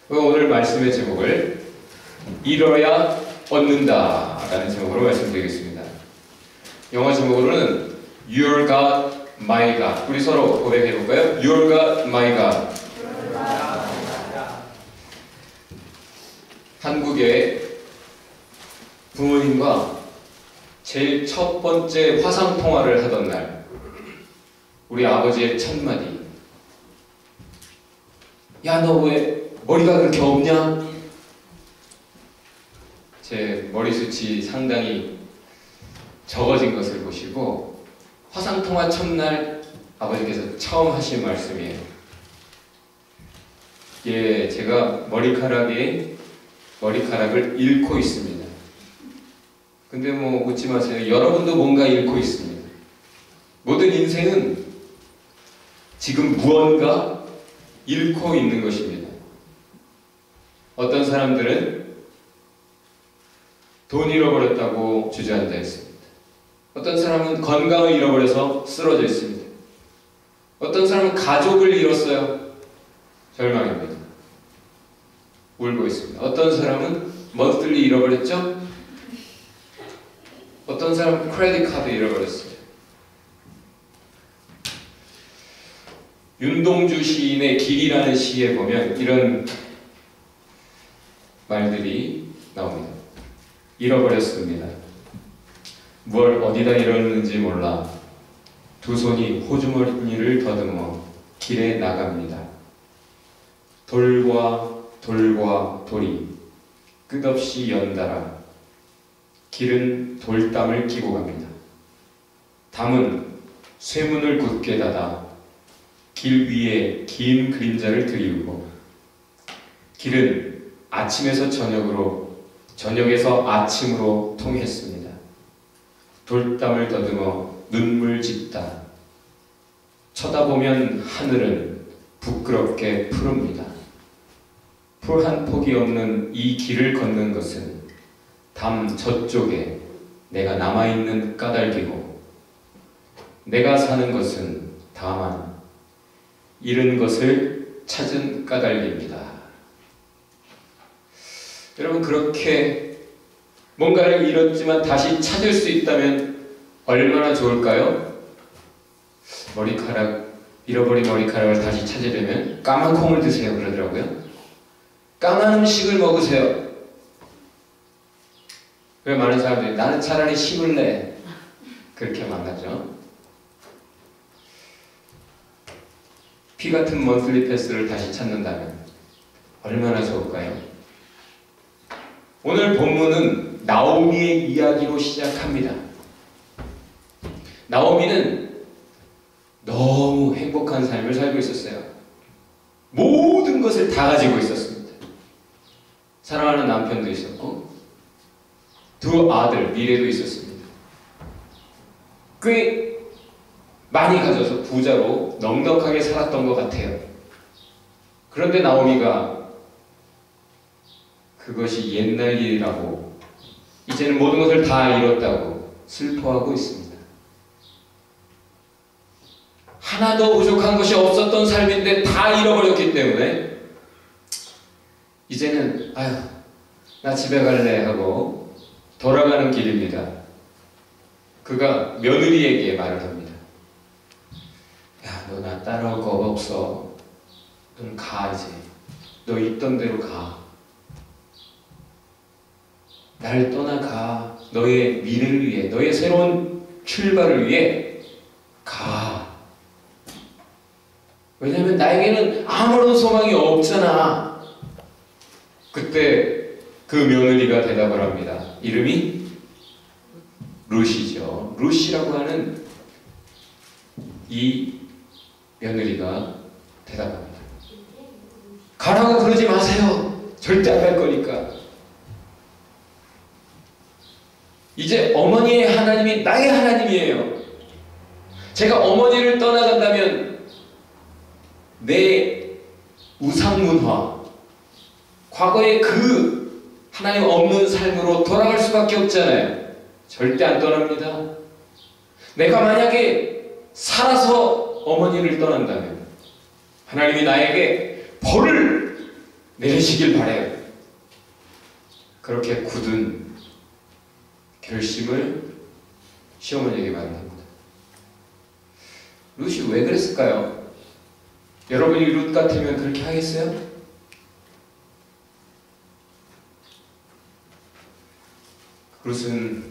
오늘 말씀의 제목을 잃어야 얻는다 라는 제목으로 말씀드리겠습니다. 영어 제목으로는 Your God, My God. 우리 서로 고백해볼까요? Your God, My God. 한국의 부모님과 제일 첫 번째 화상통화를 하던 날, 우리 아버지의 첫마디, 야, 너 왜 머리가 그렇게 없냐? 제 머리숱이 상당히 적어진 것을 보시고 화상통화 첫날 아버지께서 처음 하신 말씀이에요. 예, 제가 머리카락을 잃고 있습니다. 근데 뭐 웃지 마세요. 여러분도 뭔가 잃고 있습니다. 모든 인생은 지금 무언가 잃고 있는 것입니다. 어떤 사람들은 돈 잃어버렸다고 주저앉아 있습니다. 어떤 사람은 건강을 잃어버려서 쓰러져 있습니다. 어떤 사람은 가족을 잃었어요. 절망입니다. 울고 있습니다. 어떤 사람은 머슬리 잃어버렸죠? 어떤 사람은 크레딧 카드 잃어버렸어요. 윤동주 시인의 길이라는 시에 보면 이런 말들이 나옵니다. 잃어버렸습니다. 뭘 어디다 잃었는지 몰라 두 손이 호주머니를 더듬어 길에 나갑니다. 돌과 돌이 끝없이 연달아 길은 돌담을 끼고 갑니다. 담은 쇠문을 굳게 닫아 길 위에 긴 그림자를 드리우고 길은 아침에서 저녁으로 저녁에서 아침으로 통했습니다. 돌담을 더듬어 눈물 짓다. 쳐다보면 하늘은 부끄럽게 푸릅니다. 풀 한 폭이 없는 이 길을 걷는 것은 담 저쪽에 내가 남아있는 까닭이고 내가 사는 것은 다만 잃은 것을 찾은 까닭입니다. 여러분, 그렇게 뭔가를 잃었지만 다시 찾을 수 있다면 얼마나 좋을까요? 잃어버린 머리카락을 다시 찾으려면 까만 콩을 드세요 그러더라고요. 까만 음식을 먹으세요. 왜 많은 사람들이 나는 차라리 씹을래 그렇게 말하죠. 피 같은 먼슬리 패스를 다시 찾는다면 얼마나 좋을까요? 오늘 본문은 나오미의 이야기로 시작합니다. 나오미는 너무 행복한 삶을 살고 있었어요. 모든 것을 다 가지고 있었습니다. 사랑하는 남편도 있었고 두 아들 미래도 있었습니다. 꽤 많이 가져서 부자로 넉넉하게 살았던 것 같아요. 그런데 나오미가 그것이 옛날 일이라고 이제는 모든 것을 다 잃었다고 슬퍼하고 있습니다. 하나도 부족한 것이 없었던 삶인데 다 잃어버렸기 때문에 이제는 아휴 나 집에 갈래 하고 돌아가는 길입니다. 그가 며느리에게 말을 합니다. 야, 너 나 따라올 거 없어. 넌 가 이제. 너 있던 대로 가. 날 떠나가. 너의 미래를 위해, 너의 새로운 출발을 위해 가. 왜냐하면 나에게는 아무런 소망이 없잖아. 그때 그 며느리가 대답을 합니다. 이름이 루시죠. 루시라고 하는 이 며느리가 대답합니다. 가라고 그러지 마세요. 절대 안 갈 거니까. 이제 어머니의 하나님이 나의 하나님이에요. 제가 어머니를 떠나간다면 내 우상문화, 과거의 그 하나님 없는 삶으로 돌아갈 수밖에 없잖아요. 절대 안 떠납니다. 내가 만약에 살아서 어머니를 떠난다면 하나님이 나에게 벌을 내리시길 바래요. 그렇게 굳은 결심을 시어머니에게 말합니다. 룻이 왜 그랬을까요? 여러분이 룻 같으면 그렇게 하겠어요? 룻은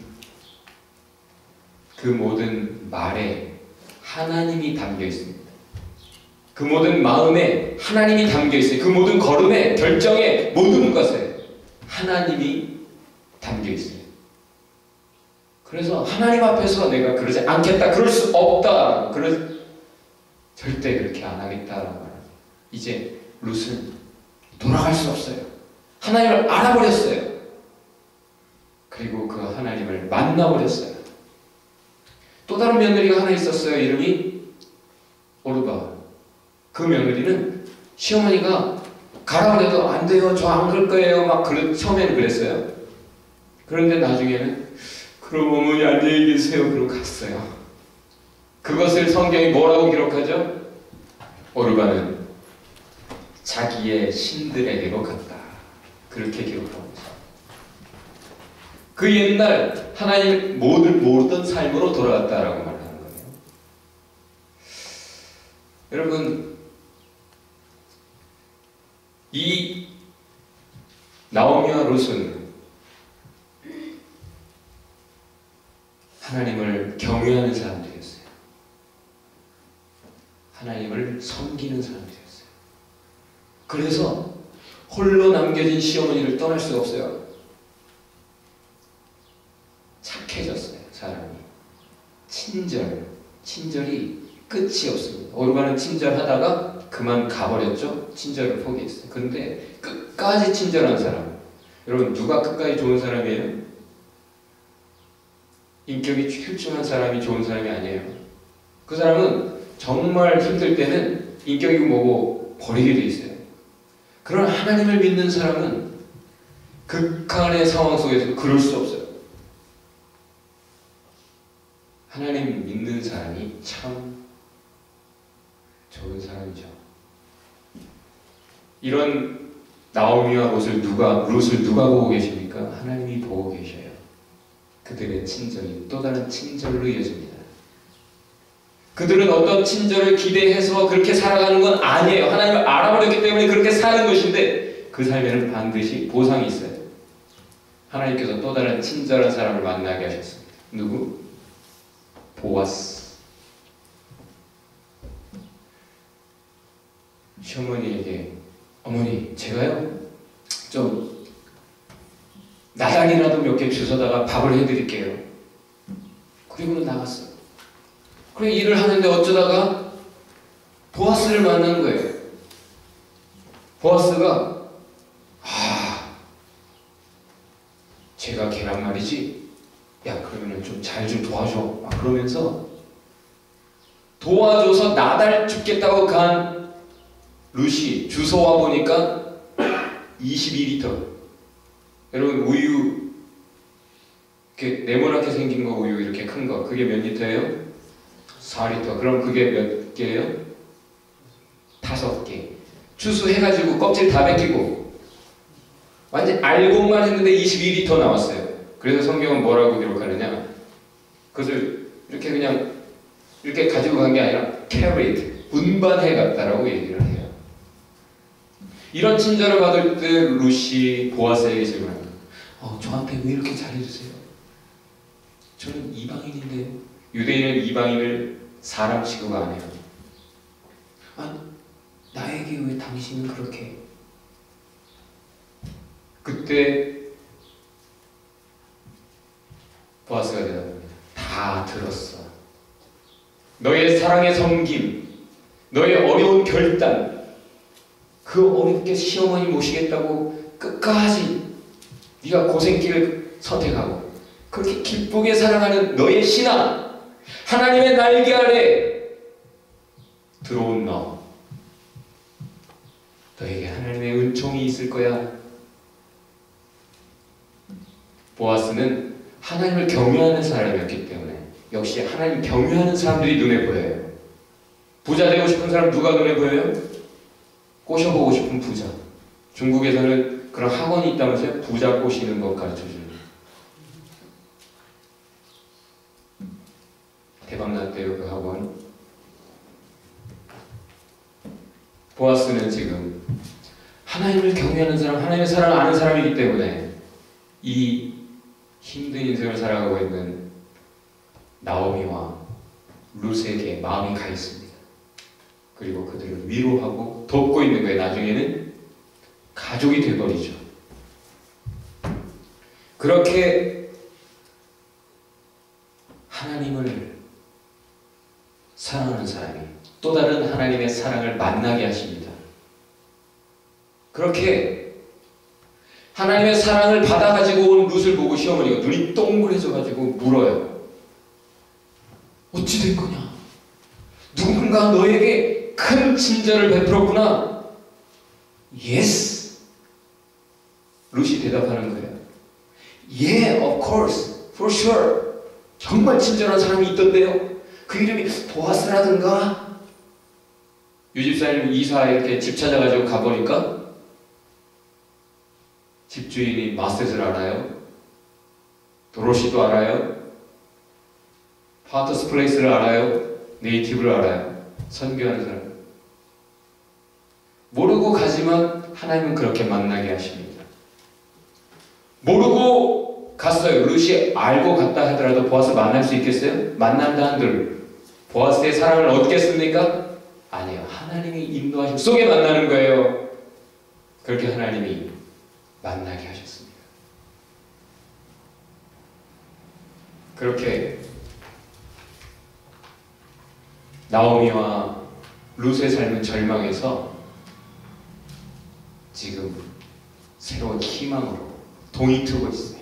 그 모든 말에 하나님이 담겨 있습니다. 그 모든 마음에 하나님이 담겨 있어요. 그 모든 걸음에, 결정에, 모든 것에 하나님이 담겨 있어요. 그래서 하나님 앞에서 내가 그러지 않겠다, 그럴 수 없다, 절대 그렇게 안 하겠다라고 말합니다. 이제 룻은 돌아갈 수 없어요. 하나님을 알아버렸어요. 그리고 그 하나님을 만나버렸어요. 또 다른 며느리가 하나 있었어요. 이름이 오르바. 그 며느리는 시어머니가 가라고 해도 안 돼요, 저 안 그럴 거예요, 막 처음에는 그랬어요. 그런데 나중에는 그럼 어머니 안녕히 계세요 그러고 갔어요. 그것을 성경이 뭐라고 기록하죠? 오르바는 자기의 신들에게로 갔다, 그렇게 기록하고 있어요. 그 옛날 하나님 모든 삶으로 돌아갔다라고 말하는 거예요. 여러분, 이 나오미와 룻은 하나님을 경외하는 사람들이었어요. 하나님을 섬기는 사람들이었어요. 그래서 홀로 남겨진 시어머니를 떠날 수가 없어요. 착해졌어요, 사람이. 친절이 끝이 없습니다. 오르바는 친절하다가 그만 가버렸죠. 친절을 포기했어요. 그런데 끝까지 친절한 사람. 여러분, 누가 끝까지 좋은 사람이에요? 인격이 출중한 사람이 좋은 사람이 아니에요. 그 사람은 정말 힘들 때는 인격이 뭐고 버리게 돼 있어요. 그런 하나님을 믿는 사람은 극한의 상황 속에서 그럴 수 없어요. 하나님 믿는 사람이 참 좋은 사람이죠. 이런 나오미와 룻을 누가 보고 계십니까? 하나님이 보고 계셔요. 그들의 친절이 또 다른 친절로 이어집니다. 그들은 어떤 친절을 기대해서 그렇게 살아가는 건 아니에요. 하나님을 알아버렸기 때문에 그렇게 사는 것인데 그 삶에는 반드시 보상이 있어요. 하나님께서 또 다른 친절한 사람을 만나게 하셨습니다. 누구? 보아스. 시어머니에게, 어머니, 제가요 좀 나장이라도 몇 개 주워다가 밥을 해드릴게요. 그리고는 나갔어요. 그래 일을 하는데 어쩌다가 보아스를 만난 거예요. 보아스가 제가 걔란 말이지, 야 그러면은 좀 잘 좀 도와줘, 막 그러면서 도와줘서 나달 죽겠다고 간 룻이 주워와 보니까 22리터. 여러분, 우유 이렇게 네모나게 생긴 거, 우유 이렇게 큰 거, 그게 몇 리터예요? 4리터. 그럼 그게 몇 개예요? 5개. 추수해가지고 껍질 다 벗기고 완전 알곡만 했는데 22리터 나왔어요. 그래서 성경은 뭐라고 기록하느냐? 그것을 이렇게 그냥 이렇게 가지고 간 게 아니라 carried, 운반해 갔다라고 얘기를 해요. 이런 친절을 받을 때 룻이 보아스에게 질문합니다. 저한테 왜 이렇게 잘해주세요? 저는 이방인인데요. 유대인은 이방인을 사람 취급 안 해요. 나에게 왜 당신은 그렇게? 그때 보아스가 대답합니다. 다 들었어. 너의 사랑의 섬김, 너의 어려운 결단, 그 어렵게 시어머니 모시겠다고 끝까지 네가 고생길을 선택하고 그렇게 기쁘게 살아가는 너의 신앙, 하나님의 날개 아래 들어온 너에게 하나님의 은총이 있을 거야. 보아스는 하나님을 경외하는 사람이었기 때문에 역시 하나님 경외하는 사람들이 눈에 보여요. 부자 되고 싶은 사람 누가 눈에 보여요? 꼬셔보고 싶은 부자. 중국에서는 그런 학원이 있다면서요? 부자 꼬시는 법 가르쳐주는. 대박났대요, 그 학원. 보아스는 지금 하나님을 경외하는 사람, 하나님의 사랑을 아는 사람이기 때문에 이 힘든 인생을 살아가고 있는 나오미와 룻에게 마음이 가 있습니다. 그리고 그들을 위로하고 돕고 있는 거예요. 나중에는 가족이 되어버리죠. 그렇게 하나님을 사랑하는 사람이 또 다른 하나님의 사랑을 만나게 하십니다. 그렇게 하나님의 사랑을 받아가지고 온 룻을 보고 시어머니가 눈이 동그래져가지고 물어요. 어찌 된 거냐? 누군가 너에게 큰 친절을 베풀었구나. Yes. 룻이 대답하는 거예요. Yeah, of course, for sure. 정말 친절한 사람이 있던데요. 그 이름이 보아스라든가. 유집사님 이사 이렇게 집 찾아가지고 가보니까 집주인이 마셋을 알아요. 도로시도 알아요. 파터스 플레이스를 알아요. 네이티브를 알아요. 선교하는 사람. 모르고 가지만 하나님은 그렇게 만나게 하십니다. 모르고 갔어요. 룻이 알고 갔다 하더라도 보아스 만날 수 있겠어요? 만난다 한들 보아스의 사랑을 얻겠습니까? 아니에요. 하나님이 인도하심 속에 만나는 거예요. 그렇게 하나님이 만나게 하셨습니다. 그렇게 나오미와 룻의 삶은 절망에서 지금 새로운 희망으로 동이 트고 있어요.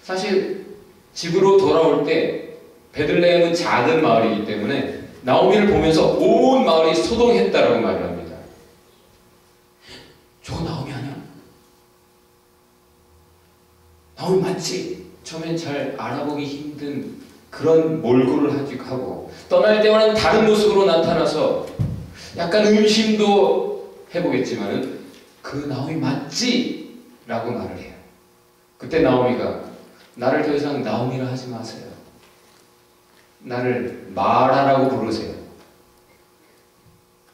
사실 집으로 돌아올 때 베들레헴은 작은 마을이기 때문에 나오미를 보면서 온 마을이 소동했다라고 말을 합니다. 저거 나오미 아니야? 나오미 맞지? 처음엔 잘 알아보기 힘든 그런 몰골을 하고 떠날 때와는 다른 모습으로 나타나서 약간 의심도 해보겠지만은 그 나오미 맞지? 라고 말을 해요. 그때 나오미가 나를 더 이상 나오미라 하지 마세요. 나를 마라라고 부르세요.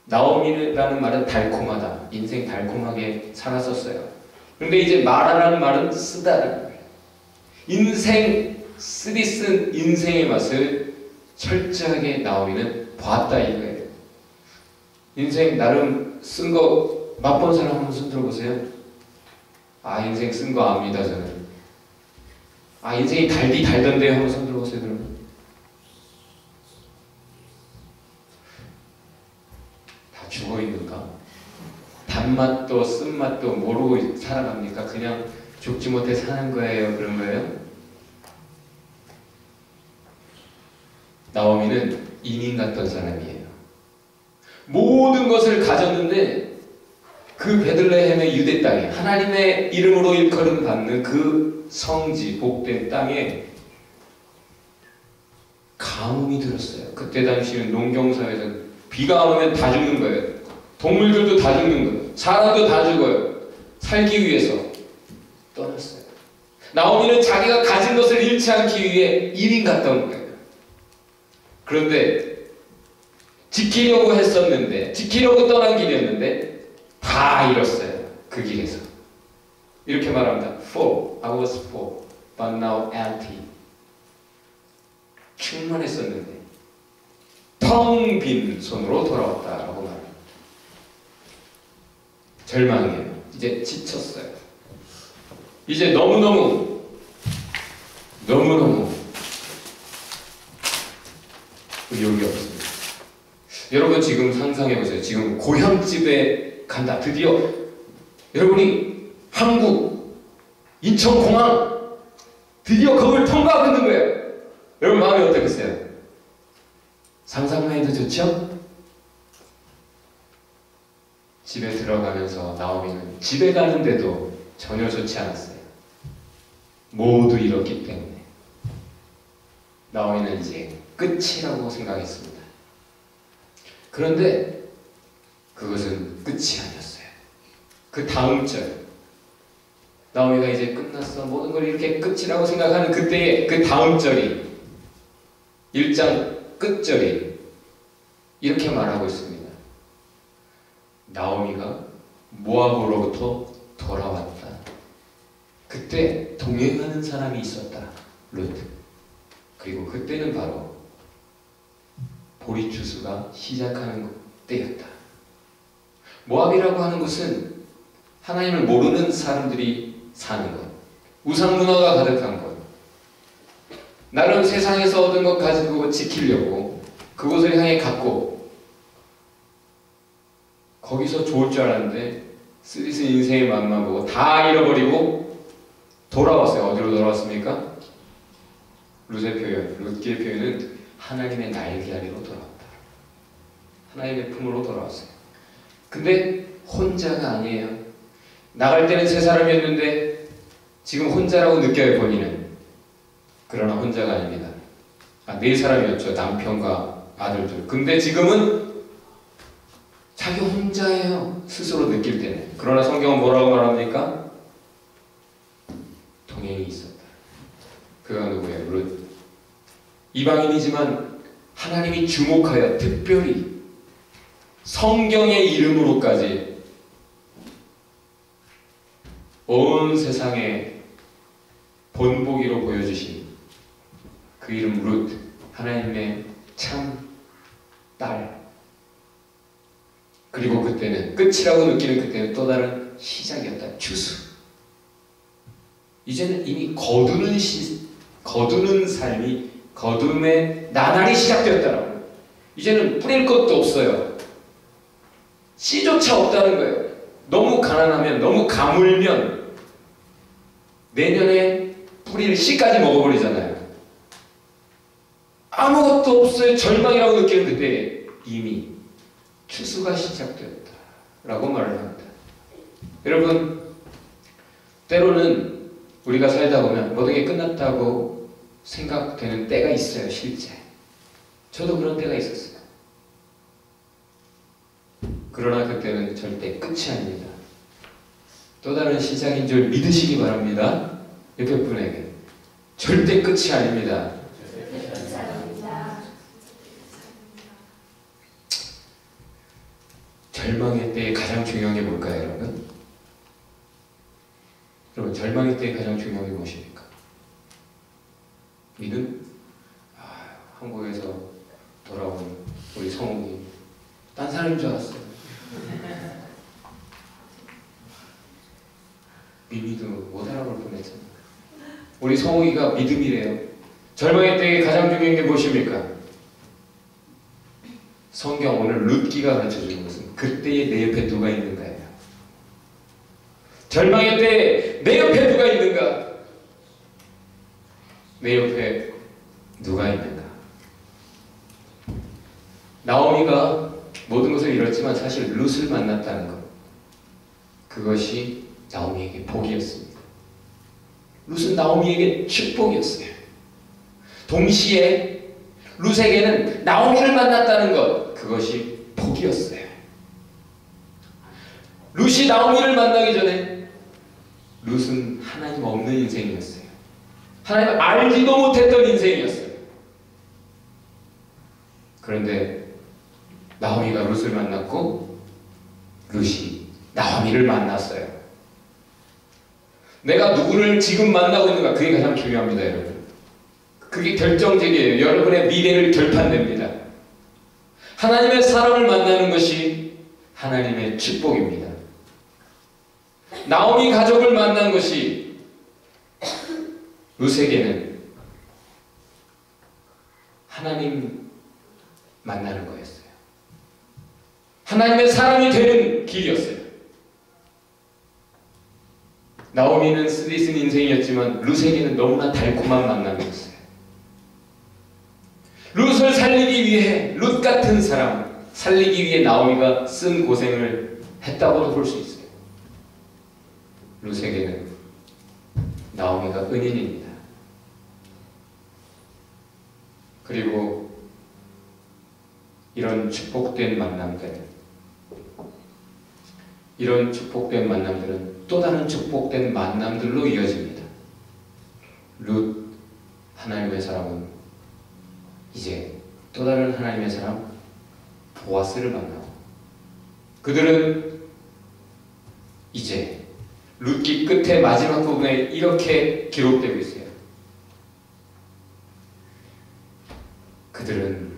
나오미라는 말은 달콤하다. 인생 달콤하게 살았었어요. 그런데 이제 마라라는 말은 쓰다라는 거예요. 인생 쓰디 쓴 인생의 맛을 철저하게 나오미는 봤다 이거예요. 인생 나름 쓴 거 맛본 사람 한번 손 들어보세요. 아 인생 쓴 거 압니다 저는. 아 인생이 달던데요 한번 손 들어보세요 그러면. 다 죽어있는가? 단맛도 쓴맛도 모르고 살아갑니까? 그냥 죽지 못해 사는 거예요 그런 거예요? 나오미는 이민 갔던 사람이에요. 모든 것을 가졌는데 그 베들레헴의 유대 땅에 하나님의 이름으로 일컬음 받는 그 성지 복된 땅에 가뭄이 들었어요. 그때 당시는 농경사회에서 비가 안 오면 다 죽는 거예요. 동물들도 다 죽는 거예요. 사람도 다 죽어요. 살기 위해서 떠났어요. 나오미는 자기가 가진 것을 잃지 않기 위해 이민 갔던 거예요. 그런데 지키려고 했었는데 지키려고 떠난 길이었는데 다 잃었어요. 그 길에서. 이렇게 말합니다. Full, I was full, but now empty. 충만했었는데 텅 빈 손으로 돌아왔다라고 말합니다. 절망이에요. 이제 지쳤어요. 이제 너무너무 의욕이 없습니다. 여러분 지금 상상해보세요. 지금 고향집에 간다. 드디어 여러분이 한국 인천공항 드디어 거기를 통과하고 있는 거예요. 여러분 마음이 어떻겠어요? 상상만 해도 좋죠? 집에 들어가면서 나오미는 집에 가는데도 전혀 좋지 않았어요. 모두 잃었기 때문에 나오미는 이제 끝이라고 생각했습니다. 그런데 그것은 끝이 아니었어요. 그 다음 절, 나오미가 이제 끝났어, 모든 걸 이렇게 끝이라고 생각하는 그때의 그 다음 절이 1장 끝절이 이렇게 말하고 있습니다. 나오미가 모압으로부터 돌아왔다. 그때 동행하는 사람이 있었다. 룻. 그리고 그때는 바로 보리추수가 시작하는 때였다. 모압이라고 하는 곳은 하나님을 모르는 사람들이 사는 것, 우상 문화가 가득한 곳, 나름 세상에서 얻은 것 가지고 지키려고 그곳을 향해 갔고, 거기서 좋을 줄 알았는데 쓰디쓴 인생의 맛만 보고 다 잃어버리고 돌아왔어요. 어디로 돌아왔습니까? 룻의 표현, 룻기의 표현은 하나님의 날개 아래로 돌아왔다. 하나님의 품으로 돌아왔어요. 근데 혼자가 아니에요. 나갈 때는 세 사람이었는데 지금 혼자라고 느껴요, 본인은. 그러나 혼자가 아닙니다. 네 사람이었죠. 남편과 아들들. 근데 지금은 자기 혼자예요. 스스로 느낄 때는. 그러나 성경은 뭐라고 말합니까? 동행이 있었다. 그가 누구예요? 룻. 이방인이지만 하나님이 주목하여 특별히 성경의 이름으로까지 온 세상에 본보기로 보여주신 그 이름 룻, 하나님의 참 딸. 그리고 그때는 끝이라고 느끼는 그때는 또 다른 시작이었다. 추수. 이제는 이미 거두는 삶이 거둠의 나날이 시작되었다라고. 이제는 뿌릴 것도 없어요. 씨조차 없다는 거예요. 너무 가난하면, 너무 가물면 내년에 뿌릴 씨까지 먹어버리잖아요. 아무것도 없어요. 절망이라고 느끼는 그때 이미 추수가 시작되었다라고 말을 합니다. 여러분, 때로는 우리가 살다 보면 모든 게 끝났다고 생각되는 때가 있어요. 실제 저도 그런 때가 있었어요. 그러나 그때는 절대 끝이 아닙니다. 또 다른 시작인 줄 믿으시기 바랍니다. 옆에 분에게 절대 끝이 아닙니다. 절망의 때에 가장 중요한 게 뭘까요, 여러분? 여러분, 절망의 때에 가장 중요한 게 무엇입니까? 믿음? 한국에서 돌아온 우리 성욱이 딴 사람인 줄 알았어요. 미미도 못 알아볼 뻔했잖아. 우리 성욱이가 믿음이래요. 절망의 때에 가장 중요한 게 무엇입니까? 성경 오늘 룻기가 가르쳐주는 것은 그때에 내 옆에 누가 있는가예요. 절망의 때에 내 옆에 누가 있는가? 내 옆에 누가 있는가? 나오미가 모든 것을 잃었지만 사실 룻을 만났다는 것, 그것이 나오미에게 복이었습니다. 룻은 나오미에게 축복이었어요. 동시에 룻에게는 나오미를 만났다는 것, 그것이 복이었어요. 룻이 나오미를 만나기 전에 룻은 하나님 없는 인생이었어요. 하나님을 알지도 못했던 인생이었어요. 그런데 나오미가 룻을 만났고 룻이 나오미를 만났어요. 내가 누구를 지금 만나고 있는가, 그게 가장 중요합니다, 여러분. 그게 결정적이에요. 여러분의 미래를 결판냅니다. 하나님의 사람을 만나는 것이 하나님의 축복입니다. 나오미 가족을 만난 것이 룻에게는 하나님 만나는 거였어요. 하나님의 사람이 되는 길이었어요. 나오미는 쓰디쓴 인생이었지만 룻에게는 너무나 달콤한 만남이었어요. 룻을 살리기 위해, 룻 같은 사람 살리기 위해 나오미가 쓴 고생을 했다고도 볼 수 있어요. 룻에게는 나오미가 은인입니다. 그리고 이런 축복된 만남들, 이런 축복된 만남들은 또 다른 축복된 만남들로 이어집니다. 룻 하나님의 사람은 이제 또 다른 하나님의 사람 보아스를 만나고, 그들은 이제 룻기 끝에 마지막 부분에 이렇게 기록되고 있어요. 그들은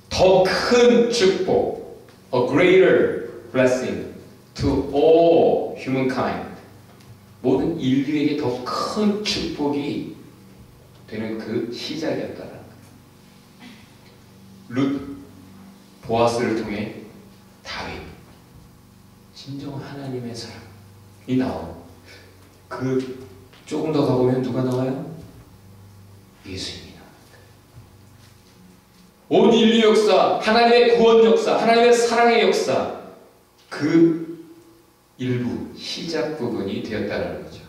더 큰 축복, a greater blessing to all humankind, 모든 인류에게 더 큰 축복이 되는 그 시작이었다는 거예요. 룻, 보아스를 통해 다윗, 진정 하나님의 사람이 나오고, 그 조금 더 가보면 누가 나와요? 예수님이 나옵니다. 온 인류 역사, 하나님의 구원 역사, 하나님의 사랑의 역사, 그 일부 시작 부분이 되었다는 거죠.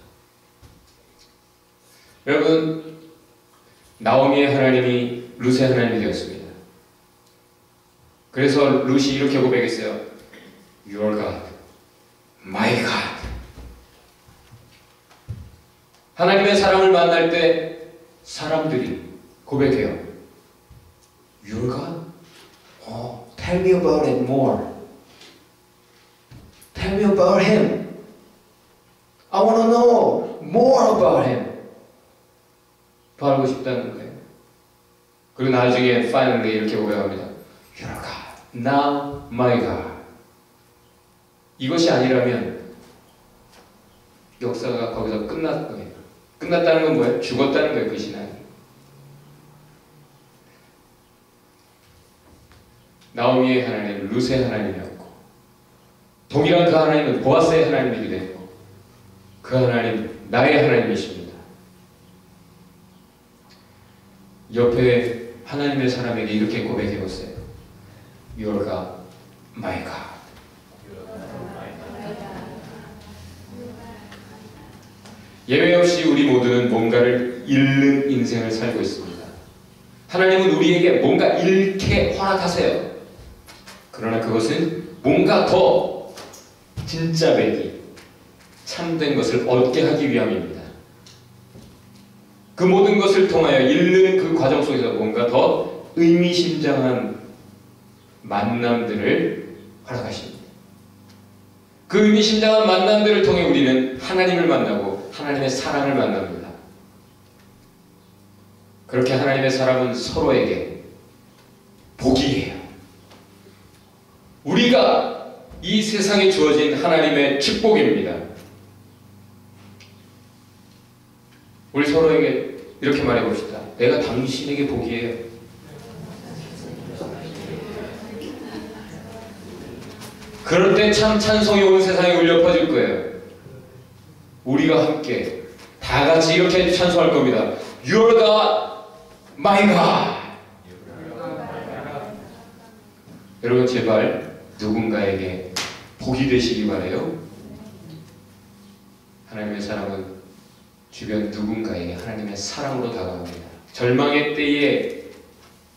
여러분, 나오미의 하나님이 룻의 하나님이 되었습니다. 그래서 룻이 이렇게 고백했어요. Your God, my God. 하나님의 사람을 만날 때 사람들이 고백해요. Your God? Tell me about it more. Tell me about Him. I want to know more about Him. 더 알고 싶다는 거예요. 그리고 나중에 finally 이렇게 고백합니다. Your God, now my God. 이것이 아니라면 역사가 거기서 끝났 거예요. 끝났다는 건 뭐예요? 죽었다는 거예요. 그 신앙이. 나오미의 하나님, 룻의 하나님이었고, 동일한 그 하나님은 보아스의 하나님이기도 했고, 그 하나님, 나의 하나님이십니다. 옆에 하나님의 사람에게 이렇게 고백해보세요. Your God, my God. 예외 없이 우리 모두는 뭔가를 잃는 인생을 살고 있습니다. 하나님은 우리에게 뭔가 잃게 허락하세요. 그러나 그것은 뭔가 더 진짜 맥이 참된 것을 얻게 하기 위함입니다. 그 모든 것을 통하여 잃는 그 과정 속에서 뭔가 더 의미심장한 만남들을 허락하십니다. 그 의미심장한 만남들을 통해 우리는 하나님을 만나고 하나님의 사랑을 만납니다. 그렇게 하나님의 사람은 서로에게 복이에요. 우리가 이 세상에 주어진 하나님의 축복입니다. 우리 서로에게 이렇게 말해봅시다. 내가 당신에게 복이에요. 그럴 때 참 찬송이 온 세상에 울려 퍼질 거예요. 우리가 함께 다 같이 이렇게 찬송할 겁니다. Your God, my God. 여러분 제발 누군가에게 복이 되시기 바라요. 하나님의 사랑은 주변 누군가에게 하나님의 사랑으로 다가옵니다. 절망의 때에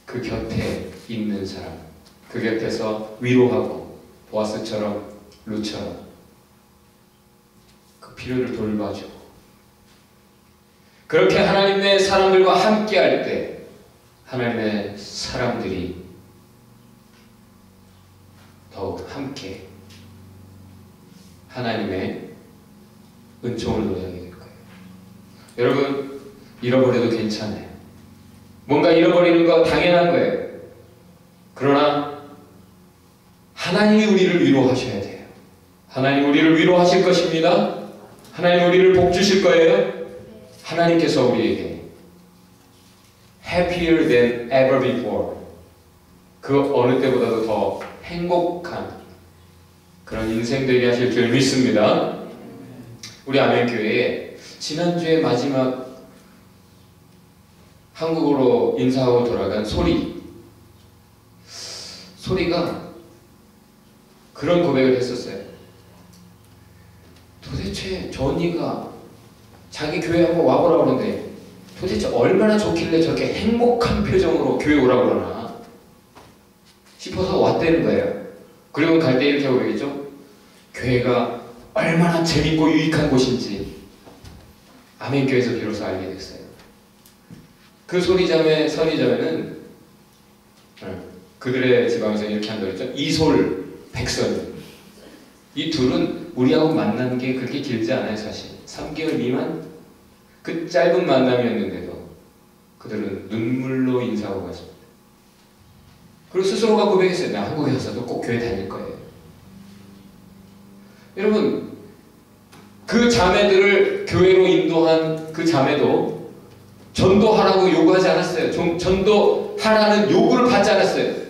그 곁에 있는 사람, 그 곁에서 위로하고 보아스처럼 룻처럼 그 필요를 돌봐주고, 그렇게 하나님의 사람들과 함께할 때 하나님의 사람들이 더욱 함께 하나님의 은총을 노래하게 될 거예요. 여러분 잃어버려도 괜찮아요. 뭔가 잃어버리는 거 당연한 거예요. 그러나 하나님이 우리를 위로하셔야 돼요. 하나님 우리를 위로하실 것입니다. 하나님 우리를 복 주실 거예요. 하나님께서 우리에게 happier than ever before, 그 어느 때보다도 더 행복한 그런 인생 되게 하실 줄 믿습니다. 우리 아멘교회에 지난주에 마지막 한국으로 인사하고 돌아간 소리가 그런 고백을 했었어요. 도대체 저 언니가 자기 교회 한번 와보라 그러는데 도대체 얼마나 좋길래 저렇게 행복한 표정으로 교회 오라 그러나 싶어서 왔다는 거예요. 그리고 갈 때 이렇게 고백했죠. 교회가 얼마나 재밌고 유익한 곳인지 아멘교회에서 비로소 알게 됐어요. 그 선의자매는 그들의 지방에서 이렇게 한다고 했죠. 이솔, 백선. 이 둘은 우리하고 만난 게 그렇게 길지 않아요, 사실. 3개월 미만? 그 짧은 만남이었는데도 그들은 눈물로 인사하고 갔습니다. 그리고 스스로가 고백했어요. 나 한국에 가서도 꼭 교회 다닐 거예요. 여러분, 그 자매들을 교회로 인도한 그 자매도 전도하라고 요구하지 않았어요. 전도하라는 요구를 받지 않았어요.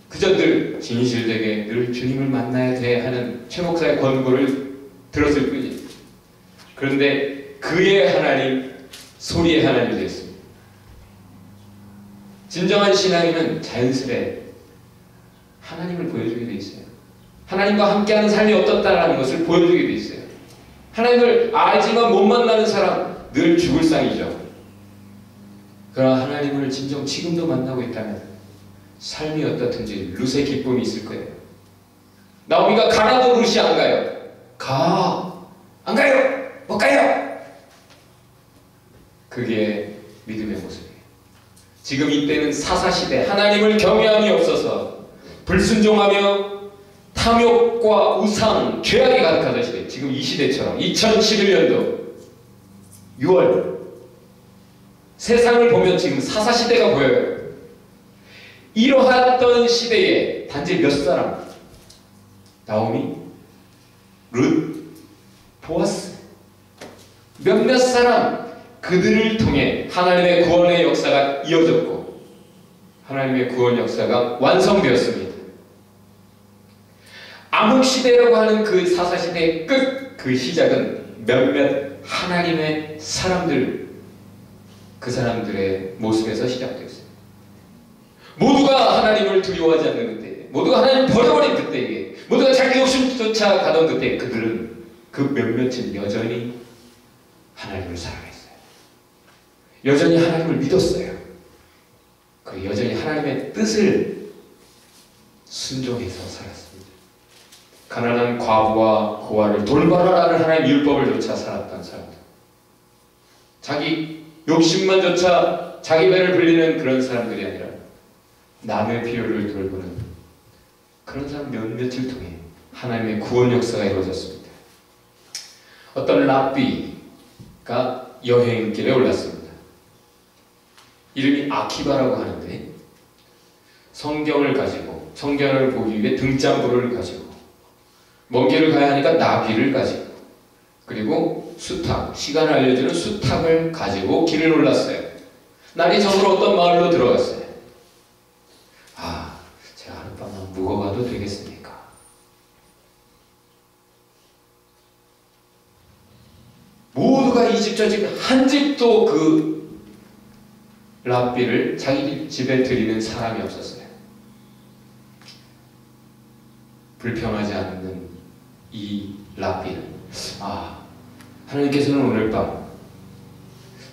그저 늘 진실되게 늘 주님을 만나야 돼 하는 최 목사의 권고를 들었을 뿐이에요. 그런데 그의 하나님, 소리의 하나님이 됐습니다. 진정한 신앙인은 자연스레 하나님을 보여주게 돼 있어요. 하나님과 함께하는 삶이 어떻다라는 것을 보여주게 돼 있어요. 하나님을 알지만 못 만나는 사람 늘 죽을 상이죠. 그러나 하나님을 진정 지금도 만나고 있다면 삶이 어떻든지 룻의 기쁨이 있을 거예요. 나오미가 가라도 룻이 안 가요. 안 가요. 못 가요. 그게 믿음의 모습이에요. 지금 이때는 사사시대, 하나님을 경외함이 없어서 불순종하며 탐욕과 우상, 죄악이 가득하던 시대, 지금 이 시대처럼 2011년도 6월 세상을 보면 지금 사사시대가 보여요. 이러했던 시대에 단지 몇 사람, 나오미, 룻, 보아스, 몇몇 사람, 그들을 통해 하나님의 구원의 역사가 이어졌고 하나님의 구원 역사가 완성되었습니다. 암흑시대라고 하는 그 사사시대의 끝, 그 시작은 몇몇 하나님의 사람들, 그 사람들의 모습에서 시작되었습니다. 모두가 하나님을 두려워하지 않는 그때, 모두가 하나님을 버려버린 그때에, 모두가 자기 욕심 쫓아가던 그때 그들은 그 몇몇은 여전히 하나님을 사랑했어요. 여전히 하나님을 믿었어요. 그 여전히 하나님의 뜻을 순종해서 살았습니다. 가난한 과부와 고아를 돌봐라라는 하나님의 율법을 쫓아 살았던 사람들, 자기 욕심만 쫓아 자기 배를 불리는 그런 사람들이 아니라 남의 필요를 돌보는 그런 사람 몇몇을 통해 하나님의 구원 역사가 이루어졌습니다. 어떤 랍비가 여행길에 올랐습니다. 이름이 아키바라고 하는데 성경을 가지고, 성경을 보기 위해 등잔불을 가지고, 먼 길을 가야 하니까 나귀를 가지고, 그리고 수탉, 시간을 알려주는 수탉을 가지고 길을 올랐어요. 날이 저물어 어떤 마을로 들어갔어요. 제가 하룻밤만 묵어가도 되겠습니까? 모두가 이 집 저 집 한 집도 그 랍비를 자기 집에 들이는 사람이 없었어요. 불평하지 않는 이 랍비는 하나님께서는 오늘 밤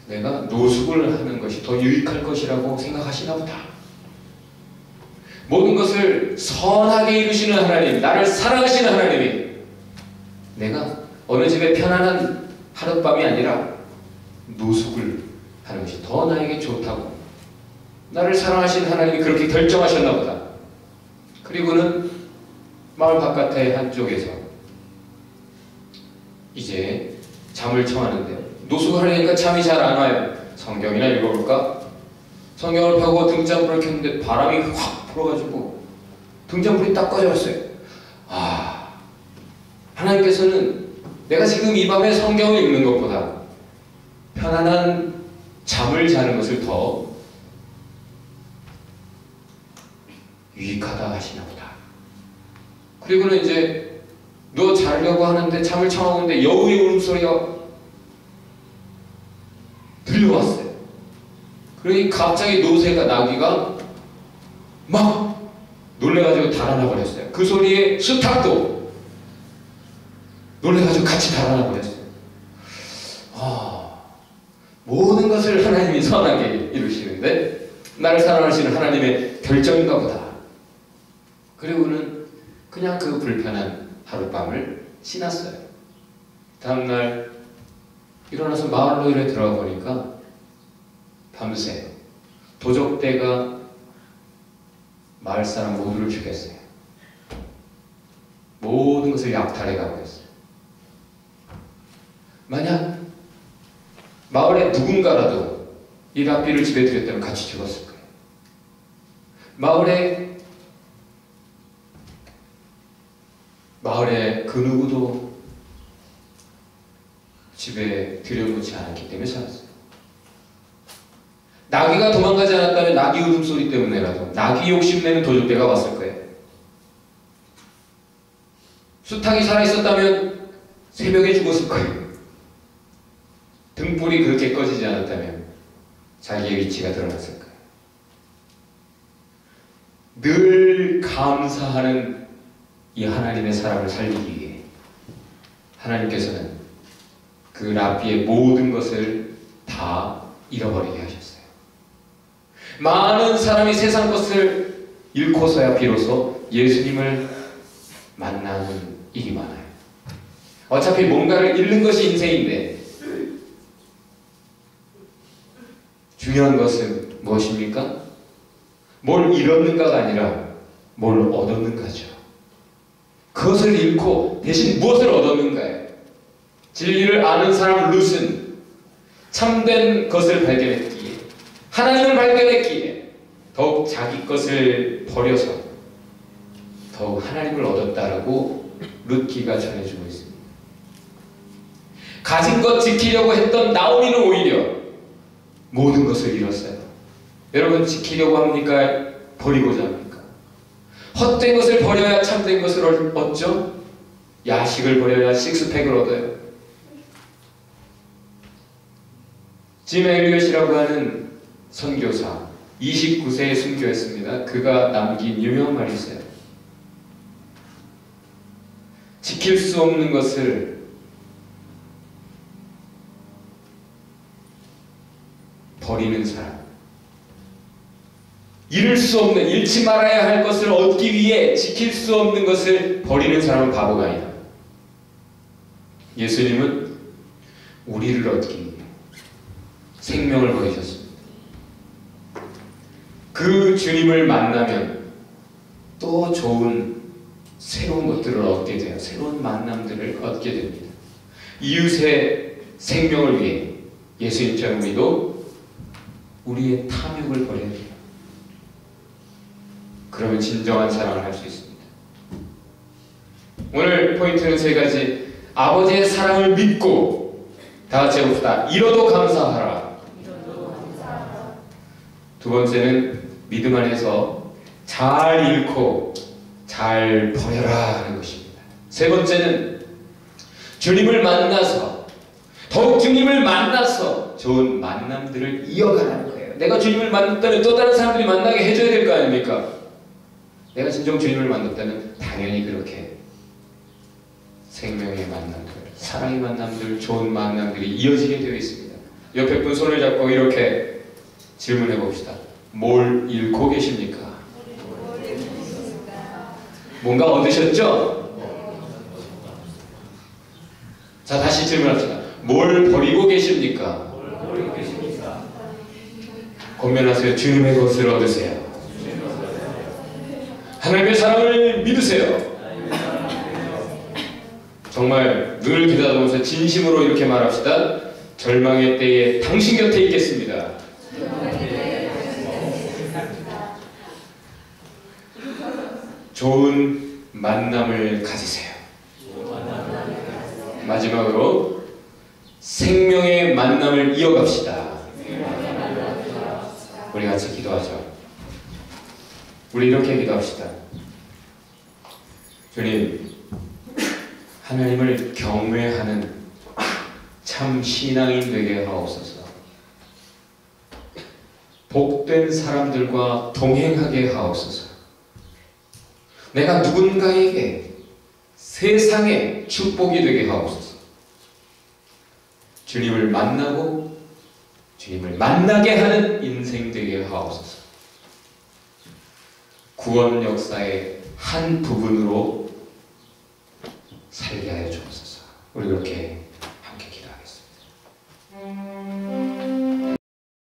내가 노숙을 하는 것이 더 유익할 것이라고 생각하시나 보다. 모든 것을 선하게 이루시는 하나님, 나를 사랑하시는 하나님이 내가 어느 집에 편안한 하룻밤이 아니라 노숙을 하는 것이 더 나에게 좋다고, 나를 사랑하시는 하나님이 그렇게 결정하셨나 보다. 그리고는 마을 바깥의 한쪽에서 이제 잠을 청하는데요. 노숙을 하려니까 잠이 잘 안 와요. 성경이나 읽어볼까? 성경을 펴고 등잔불을 켰는데 바람이 확 불어가지고 등잔불이 딱 꺼져버렸어요. 하나님께서는 내가 지금 이 밤에 성경을 읽는 것보다 편안한 잠을 자는 것을 더 유익하다 하시나 보다. 그리고는 이제 너 자려고 하는데 잠을 청하고 있는데 여우의 울음소리가 들려왔어요. 그러니 갑자기 노새가, 나귀가 막 놀래가지고 달아나 버렸어요. 그 소리에 수탉도 놀래가지고 같이 달아나 버렸어요. 모든 것을 하나님이 선하게 이루시는데 나를 사랑하시는 하나님의 결정인가 보다. 그리고는 그냥 그 불편한 하룻밤을 지났어요. 다음날 일어나서 마을로 일에 들어가 보니까 밤새 도적대가 마을 사람 모두를 죽였어요. 모든 것을 약탈해 가고 있어요. 만약 마을에 누군가라도 이 랍비를 집에 들였다면 같이 죽었을 거예요. 마을에 그 누구도 집에 들여놓지 않았기 때문에 살았어요. 나귀가 도망가지 않았다면 나귀 울음소리 때문에라도 나귀 욕심내는 도적대가 왔을 거예요. 수탉이 살아있었다면 새벽에 죽었을 거예요. 등불이 그렇게 꺼지지 않았다면 자기의 위치가 드러났을 거예요. 늘 감사하는 이 하나님의 사람을 살리기 위해 하나님께서는 그 랍비의 모든 것을 다 잃어버리게 하셨어요. 많은 사람이 세상 것을 잃고서야 비로소 예수님을 만나는 일이 많아요. 어차피 뭔가를 잃는 것이 인생인데 중요한 것은 무엇입니까? 뭘 잃었는가가 아니라 뭘 얻었는가죠. 그것을 잃고 대신 무엇을 얻었는가요? 진리를 아는 사람 룻은 참된 것을 발견했기에, 하나님을 발견했기에 더욱 자기 것을 버려서 더욱 하나님을 얻었다라고 룻기가 전해주고 있습니다. 가진 것 지키려고 했던 나오미는 오히려 모든 것을 잃었어요. 여러분, 지키려고 합니까? 버리고자 합니까? 헛된 것을 버려야 참된 것을 얻죠? 야식을 버려야 식스팩을 얻어요. 짐 엘리엇이라고 하는 선교사, 29세에 순교했습니다. 그가 남긴 유명한 말이 있어요. 지킬 수 없는 것을 버리는 사람, 잃을 수 없는, 잃지 말아야 할 것을 얻기 위해 지킬 수 없는 것을 버리는 사람은 바보가 아니다. 예수님은 우리를 얻기 위해 생명을 버리셨습니다. 그 주님을 만나면 또 좋은 새로운 것들을 얻게 돼요. 새로운 만남들을 얻게 됩니다. 이웃의 생명을 위해 예수님처럼 우리도 우리의 탐욕을 버려야 돼요. 그러면 진정한 사랑을 할 수 있습니다. 오늘 포인트는 세 가지. 아버지의 사랑을 믿고, 다 같이 해봅시다. 잃어도 감사하라. 두 번째는 믿음 안에서 잘 잃고 잘 버려라 하는 것입니다. 세 번째는 주님을 만나서, 더욱 주님을 만나서 좋은 만남들을 이어가라는 거예요. 내가 주님을 만났다면 또 다른 사람들이 만나게 해줘야 될 거 아닙니까? 내가 진정 주님을 만났다면 당연히 그렇게 생명의 만남들, 사랑의 만남들, 좋은 만남들이 이어지게 되어 있습니다. 옆에 분 손을 잡고 이렇게 질문해 봅시다. 뭘 잃고 계십니까? 뭔가 얻으셨죠? 자, 다시 질문합시다. 뭘 버리고 계십니까? 권면하세요. 주님의 것을 얻으세요. 하나님의 사랑을 믿으세요. 정말 눈을 들여다보면서 진심으로 이렇게 말합시다. 절망의 때에 당신 곁에 있겠습니다. 좋은 만남을 가지세요. 마지막으로 생명의 만남을 이어갑시다. 우리 같이 기도하죠. 우리 이렇게 기도합시다. 주님, 하나님을 경외하는 참 신앙인 되게 하옵소서. 복된 사람들과 동행하게 하옵소서. 내가 누군가에게 세상에 축복이 되게 하옵소서. 주님을 만나고 주님을 만나게 하는 인생 되게 하옵소서. 구원 역사의 한 부분으로 살게 하여 주옵소서. 우리 그렇게